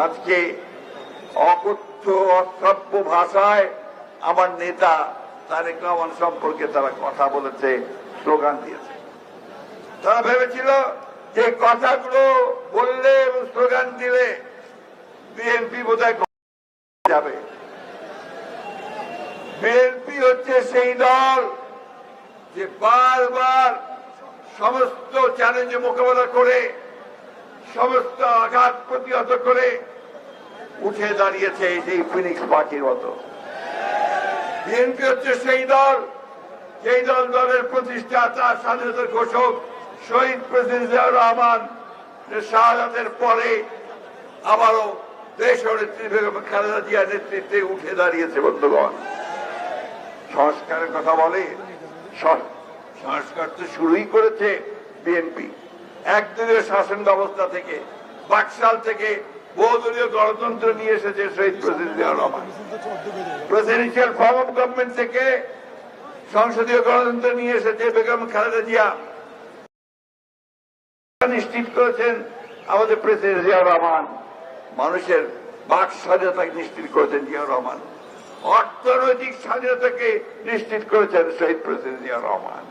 আজকে অকথ্য অশ্রাব্য ভাষায় আমার নেতা তারেক রহমান সম্পর্কে তারা কথা বলেছে, স্লোগান দিয়েছে। তারা ভেবেছিল যে কথাগুলো বললে এবং স্লোগান দিলে বিএনপি বোধহয় যাবে। বিএনপি হচ্ছে সেই দল যে বারবার সমস্ত চ্যালেঞ্জ মোকাবেলা করে, সমস্ত আঘাত প্রতিহত করে উঠে দাঁড়িয়েছে সেই ফিনিক্স পার্টির মতো। বিএনপি হচ্ছে সেই দল, যেই দলের প্রতিষ্ঠাতা, স্বাধীনতার ঘোষক শহীদ প্রেসিডেন্ট জিয়াউর রহমান শাহাদাতের পরে আবারও দেশনেত্রী বেগম খালেদা জিয়ার নেতৃত্বে উঠে দাঁড়িয়েছে। বন্ধুগণ, সংস্কারের কথা বলে, সংস্কার তো শুরুই করেছে বিএনপি। একদলীয় শাসন ব্যবস্থা থেকে, বাকশাল থেকে বহুদলীয় গণতন্ত্র নিয়ে এসেছে শহীদ president Ziaur Rahman. Presidential form of government থেকে সংসদীয় গণতন্ত্র নিয়ে এসেছে বেগম খালেদা জিয়া। নিশ্চিত করেছেন আমাদের প্রেসিডেন্ট জিয়াউর রহমান। মানুষের বাক স্বাধীনতা নিশ্চিত করেছেন জিয়াউর রহমান। অর্থনৈতিক স্বাধীনতাকে নিশ্চিত করেছেন শহীদ প্রেসিডেন্ট জিয়াউর রহমান।